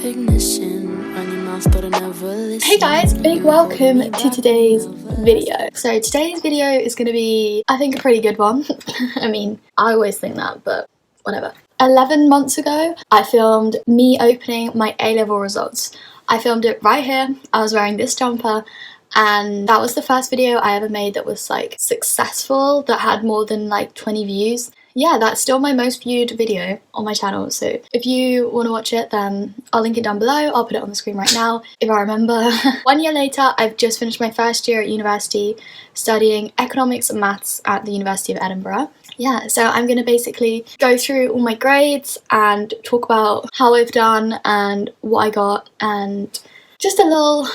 ignition, run your mouth but I never listen. Hey guys, big welcome to today's video. So today's video is going to be, I think, a pretty good one. I mean, I always think that, but whatever. 11 months ago, I filmed me opening my A-level results. I filmed it right here. I was wearing this jumper, and that was the first video I ever made that was like successful, that had more than like 20 views. Yeah, that's still my most viewed video on my channel, so if you want to watch it, then I'll link it down below. I'll put it on the screen right now if I remember. 1 year later, I've just finished my first year at university studying economics and maths at the University of Edinburgh. Yeah, so I'm going to basically go through all my grades and talk about how I've done and what I got, and just a little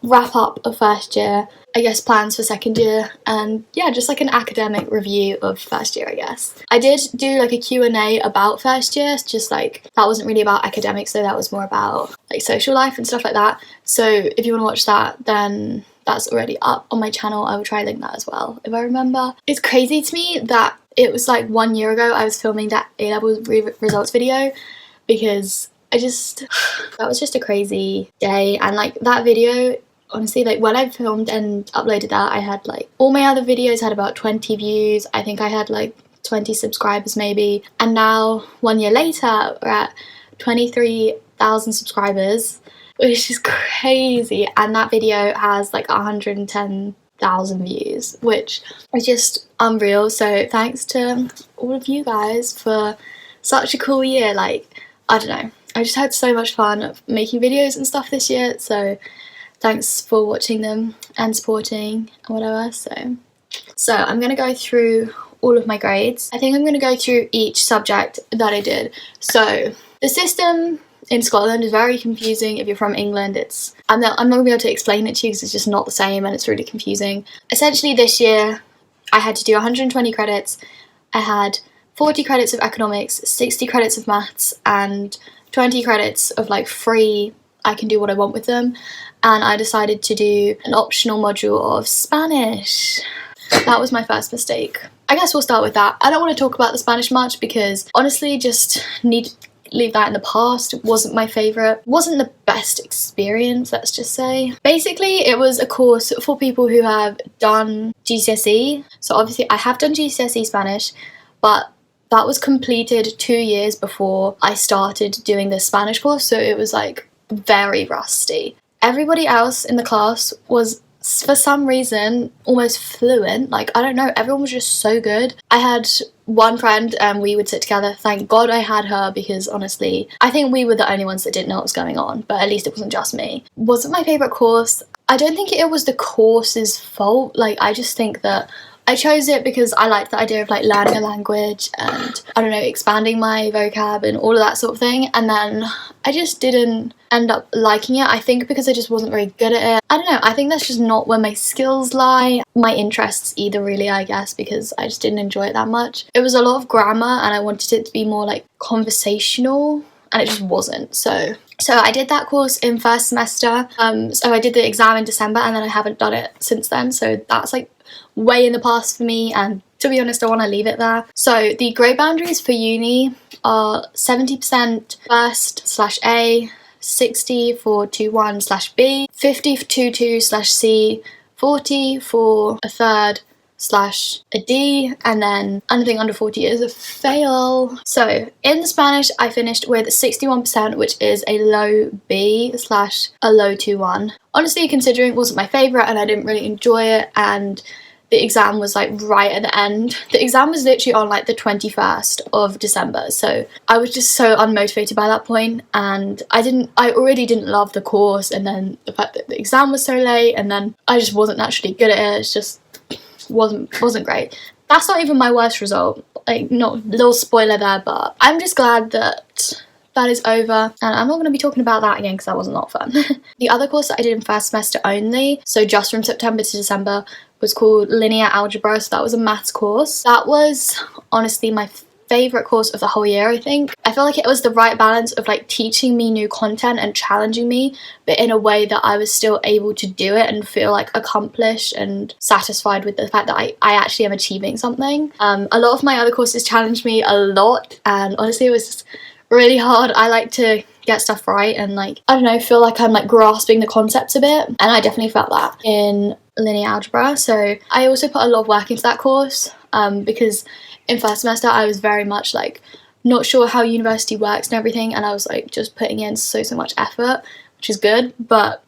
wrap up of first year, I guess plans for second year, and yeah, just like an academic review of first year, I guess. I did do like a Q&A about first year, just like that wasn't really about academics though, that was more about like social life and stuff like that. So if you want to watch that, then that's already up on my channel. I will try and link that as well if I remember. It's crazy to me that it was like 1 year ago I was filming that A-level results video, because that was just a crazy day. And like that video, honestly, like when I filmed and uploaded that, I had like all my other videos had about 20 views. I think I had like 20 subscribers maybe, and now 1 year later we're at 23,000 subscribers, which is crazy, and that video has like 110,000 views, which is just unreal. So thanks to all of you guys for such a cool year. Like, I don't know, I just had so much fun making videos and stuff this year, so thanks for watching them and supporting and whatever. So I'm going to go through all of my grades. I think I'm going to go through each subject that I did. So the system in Scotland is very confusing. If you're from England, I'm not going to be able to explain it to you because it's just not the same and it's really confusing. Essentially this year I had to do 120 credits. I had 40 credits of economics, 60 credits of maths, and 20 credits of like free, I can do what I want with them. And I decided to do an optional module of Spanish. That was my first mistake. I guess we'll start with that. I don't want to talk about the Spanish much because honestly just need to leave that in the past. It wasn't my favourite. Wasn't the best experience, let's just say. Basically, it was a course for people who have done GCSE. So obviously I have done GCSE Spanish, but that was completed 2 years before I started doing this Spanish course, so it was like very rusty. Everybody else in the class was, for some reason, almost fluent. Like, I don't know, everyone was just so good. I had one friend and we would sit together. Thank God I had her, because honestly, I think we were the only ones that didn't know what was going on, but at least it wasn't just me. Wasn't my favourite course. I don't think it was the course's fault. Like, I just think that I chose it because I liked the idea of like learning a language and, I don't know, expanding my vocab and all of that sort of thing, and then I just didn't end up liking it. I think because I just wasn't very good at it. I don't know, I think that's just not where my skills lie, my interests either really, I guess, because I just didn't enjoy it that much. It was a lot of grammar and I wanted it to be more like conversational, and it just wasn't. So I did that course in first semester. So I did the exam in December and then I haven't done it since then, so that's like way in the past for me, and to be honest I want to leave it there. So the grade boundaries for uni are 70% first/A, 60 for 2-1/B, 50 for 2-2/C, 40 for a third/D, and then anything under 40 is a fail. So in the Spanish I finished with 61%, which is a low B/a low 2-1. Honestly, considering it wasn't my favourite and I didn't really enjoy it, and the exam was like right at the end. The exam was literally on like the 21st of December, so I was just so unmotivated by that point, and I already didn't love the course, and then the fact that the exam was so late, and then I just wasn't naturally good at it. It's just wasn't great. That's not even my worst result, like, not little spoiler there, but I'm just glad that that is over, and I'm not going to be talking about that again because that was not fun. The other course that I did in first semester only, so just from September to December, was called linear algebra. So that was a maths course. That was honestly my favourite course of the whole year, I think. I feel like it was the right balance of like teaching me new content and challenging me, but in a way that I was still able to do it and feel like accomplished and satisfied with the fact that I actually am achieving something. A lot of my other courses challenged me a lot, and honestly it was just really hard. I like to get stuff right and like, I don't know, feel like I'm like grasping the concepts a bit, and I definitely felt that in linear algebra. So I also put a lot of work into that course because in first semester I was very much like not sure how university works and everything, and I was like just putting in so much effort, which is good, but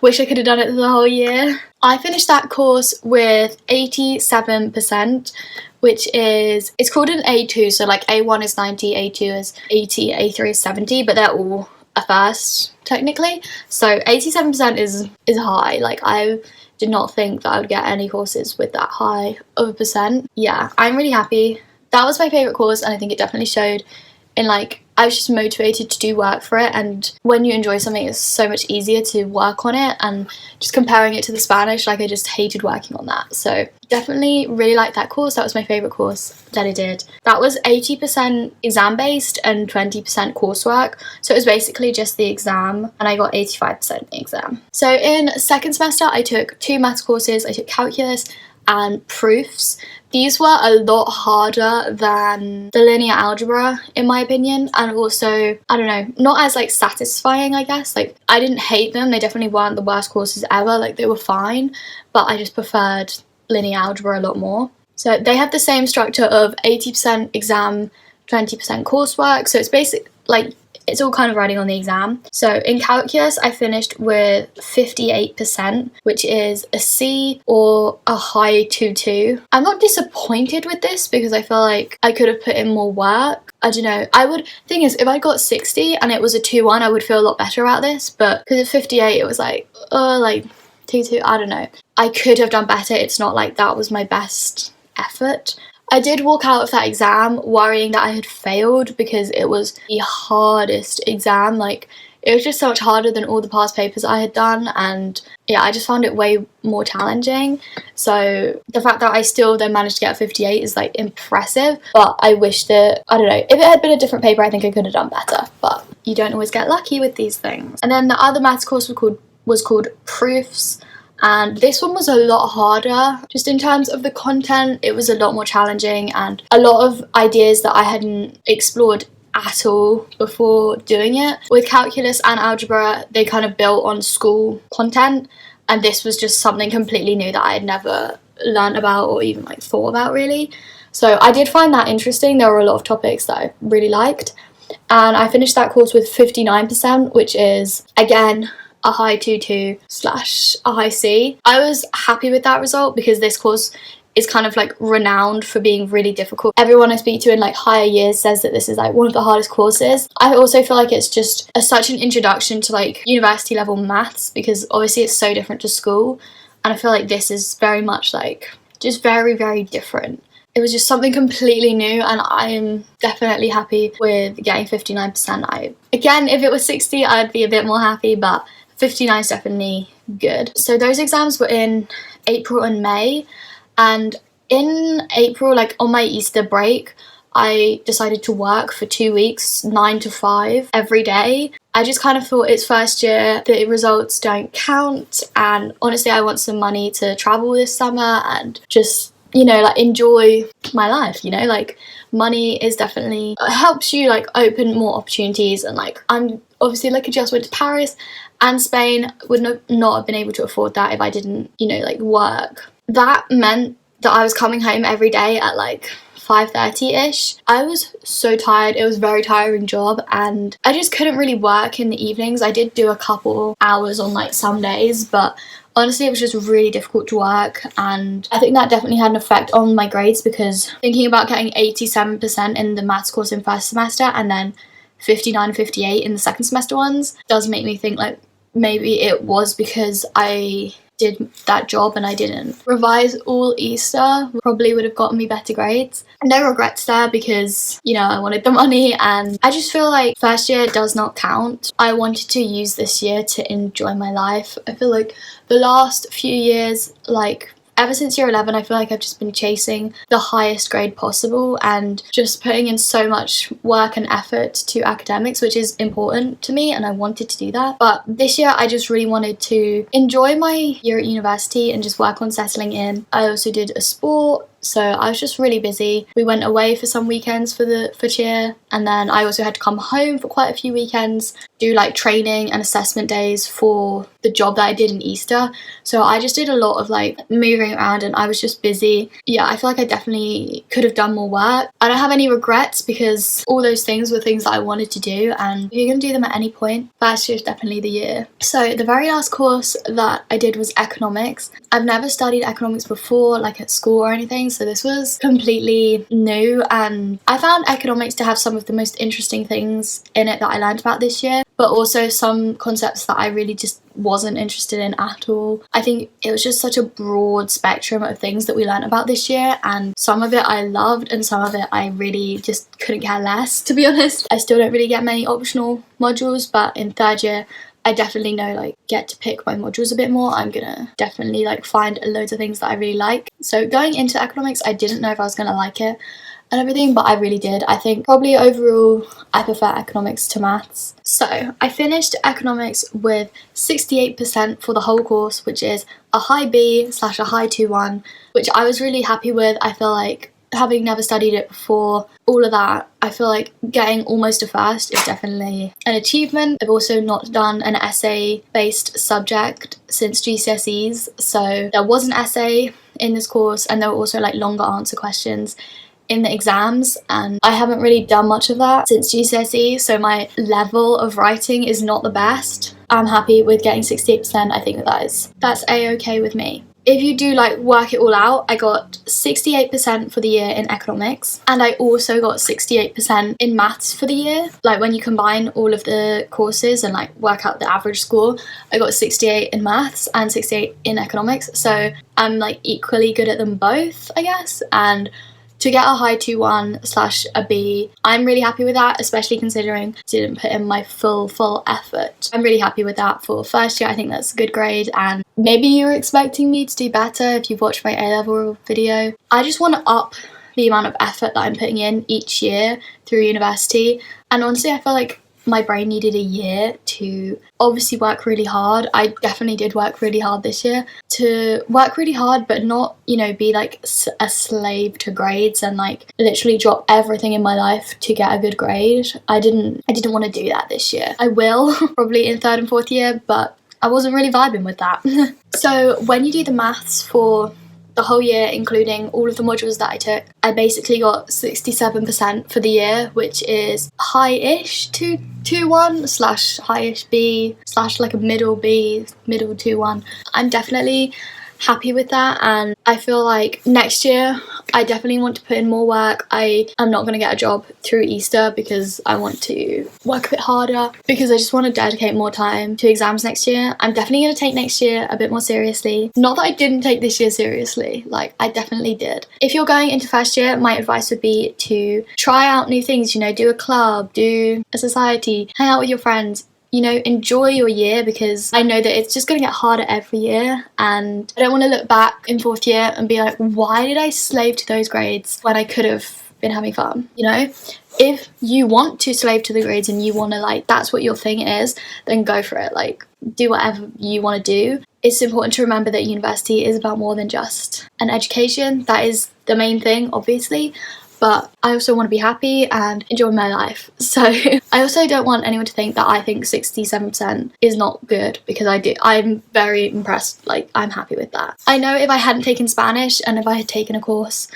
wish I could have done it the whole year. I finished that course with 87%, which is, it's called an A2, so like A1 is 90, A2 is 80, A3 is 70, but they're all a first technically. So 87% is high. Like, I did not think that I would get any courses with that high of a percent. Yeah, I'm really happy. That was my favourite course, and I think it definitely showed in like, I was just motivated to do work for it, and when you enjoy something it's so much easier to work on it. And just comparing it to the Spanish, like I just hated working on that. So definitely really liked that course. That was my favourite course that I did. That was 80% exam based and 20% coursework, so it was basically just the exam, and I got 85% exam. So in second semester I took 2 maths courses. I took calculus and proofs. These were a lot harder than the linear algebra in my opinion, and also, I don't know, not as like satisfying, I guess. Like, I didn't hate them, they definitely weren't the worst courses ever, like they were fine, but I just preferred linear algebra a lot more. So they have the same structure of 80% exam, 20% coursework, so it's basic, like it's all kind of riding on the exam. So in calculus I finished with 58%, which is a C or a high 2-2. I'm not disappointed with this because I feel like I could have put in more work. I don't know, thing is, if I got 60 and it was a 2-1 I would feel a lot better about this, but because of 58 it was like, oh, like 2-2, I don't know. I could have done better. It's not like that was my best effort. I did walk out of that exam worrying that I had failed because it was the hardest exam. Like, it was just so much harder than all the past papers I had done, and yeah, I just found it way more challenging. So the fact that I still then managed to get a 58 is like impressive, but I wish that, I don't know, if it had been a different paper I think I could have done better, but you don't always get lucky with these things. And then the other maths course was called proofs. And this one was a lot harder. Just in terms of the content, it was a lot more challenging, and a lot of ideas that I hadn't explored at all before doing it. With calculus and algebra, they kind of built on school content, and this was just something completely new that I had never learned about or even like thought about really. So I did find that interesting. There were a lot of topics that I really liked, and I finished that course with 59%, which is, again, a high 2-2 / a high C. I was happy with that result because this course is kind of like renowned for being really difficult. Everyone I speak to in like higher years says that this is like one of the hardest courses. I also feel like it's just such an introduction to like university level maths, because obviously it's so different to school, and I feel like this is very much like just very, very different. It was just something completely new, and I am definitely happy with getting 59%. Again, if it was 60 I'd be a bit more happy, but 59 is definitely good. So those exams were in April and May, and in April, like on my Easter break, I decided to work for 2 weeks, 9 to 5 every day. I just kind of thought it's first year, the results don't count, and honestly I want some money to travel this summer and just, you know, like enjoy my life, you know, like money is definitely helps you like open more opportunities, and like I'm obviously like I just went to Paris and Spain, would not have been able to afford that if I didn't, you know, like work. That meant that I was coming home every day at like 5:30ish. I was so tired. It was a very tiring job, and I just couldn't really work in the evenings. I did do a couple hours on like some days, but honestly it was just really difficult to work, and I think that definitely had an effect on my grades, because thinking about getting 87% in the maths course in first semester and then 59, 58 in the second semester ones does make me think like maybe it was because I did that job and I didn't revise all Easter. Probably would have gotten me better grades. No regrets there, because, you know, I wanted the money, and I just feel like first year does not count. I wanted to use this year to enjoy my life. I feel like the last few years, like ever since year 11, I feel like I've just been chasing the highest grade possible and just putting in so much work and effort to academics, which is important to me, and I wanted to do that. But this year I just really wanted to enjoy my year at university and just work on settling in. I also did a sport so I was just really busy. We went away for some weekends for cheer, and then I also had to come home for quite a few weekends, do like training and assessment days for the job that I did in Easter. So I just did a lot of like moving around and I was just busy. Yeah, I feel like I definitely could have done more work. I don't have any regrets because all those things were things that I wanted to do, and if you're gonna do them at any point, first year is definitely the year. So the very last course that I did was economics. I've never studied economics before, like at school or anything, so this was completely new, and I found economics to have some of the most interesting things in it that I learned about this year, but also some concepts that I really just wasn't interested in at all. I think it was just such a broad spectrum of things that we learned about this year, and some of it I loved and some of it I really just couldn't care less, to be honest. I still don't really get many optional modules, but in third year I definitely know, like, get to pick my modules a bit more. I'm gonna definitely like find loads of things that I really like. So going into economics, I didn't know if I was gonna like it and everything, but I really did. I think probably overall I prefer economics to maths. So I finished economics with 68% for the whole course, which is a high B / a high 2-1, which I was really happy with. I feel like, having never studied it before, all of that, I feel like getting almost a first is definitely an achievement. I've also not done an essay-based subject since GCSEs, so there was an essay in this course and there were also like longer answer questions in the exams, and I haven't really done much of that since GCSE, so my level of writing is not the best. I'm happy with getting 68%. I think that's a-okay with me. If you do like work it all out, I got 68% for the year in economics, and I also got 68% in maths for the year. Like when you combine all of the courses and like work out the average score, I got 68 in maths and 68 in economics, so I'm like equally good at them both, I guess. And to get a high 2-1 / a B, I'm really happy with that, especially considering I didn't put in my full effort. I'm really happy with that for first year. I think that's a good grade, and maybe you're expecting me to do better if you've watched my A-level video. I just want to up the amount of effort that I'm putting in each year through university, and honestly I feel like my brain needed a year to obviously work really hard. I definitely did work really hard this year, to work really hard but not, you know, be like a slave to grades and like literally drop everything in my life to get a good grade. I didn't want to do that this year. I will probably in third and fourth year, but I wasn't really vibing with that. So when you do the maths for the whole year, including all of the modules that I took, I basically got 67% for the year, which is high-ish 2-1 / high-ish B / like a middle B, middle 2-1. I'm definitely happy with that, and I feel like next year I definitely want to put in more work. I am not going to get a job through Easter because I want to work a bit harder, because I just want to dedicate more time to exams next year. I'm definitely going to take next year a bit more seriously. Not that I didn't take this year seriously, like I definitely did. If you're going into first year, my advice would be to try out new things, you know, do a club, do a society, hang out with your friends. You know, enjoy your year, because I know that it's just going to get harder every year, and I don't want to look back in fourth year and be like, why did I slave to those grades when I could have been having fun, you know? If you want to slave to the grades and you want to, like, that's what your thing is, then go for it. Like, do whatever you want to do. It's important to remember that university is about more than just an education. That is the main thing, obviously, but I also want to be happy and enjoy my life. So I also don't want anyone to think that I think 67% is not good, because I do. I'm very impressed. Like, I'm happy with that. I know if I hadn't taken Spanish and if I had taken a course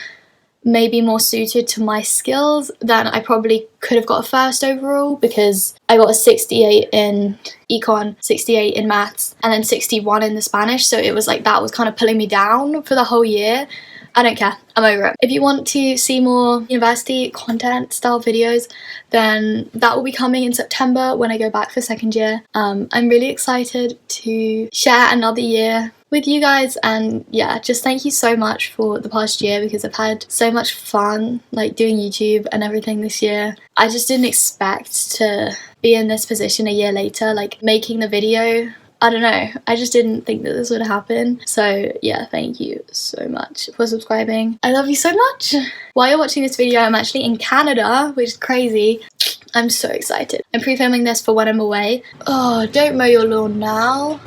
maybe more suited to my skills, then I probably could have got a first overall, because I got a 68 in econ, 68 in maths, and then 61 in the Spanish. So it was like that was kind of pulling me down for the whole year. I don't care, I'm over it. If you want to see more university content style videos, then that will be coming in September when I go back for second year. I'm really excited to share another year with you guys, and yeah, just thank you so much for the past year, because I've had so much fun like doing YouTube and everything this year. I just didn't expect to be in this position a year later, like making the video. I don't know, I just didn't think that this would happen. So yeah, thank you so much for subscribing. I love you so much. While you're watching this video, I'm actually in Canada, which is crazy. I'm so excited. I'm pre-filming this for when I'm away. Oh, don't mow your lawn now.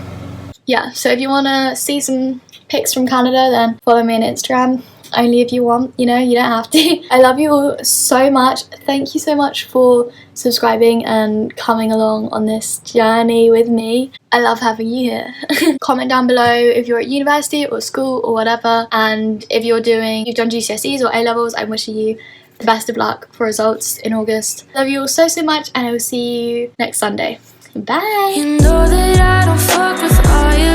Yeah, so if you want to see some pics from Canada, then follow me on Instagram. only if you want, you know, you don't have to. I love you all so much. Thank you so much for subscribing and coming along on this journey with me. I love having you here. Comment down below if you're at university or school or whatever, and if you've done GCSEs or A-levels. I'm wishing you the best of luck for results in August. Love you all so much, and I will see you next Sunday. Bye. You know that I don't fuck with all your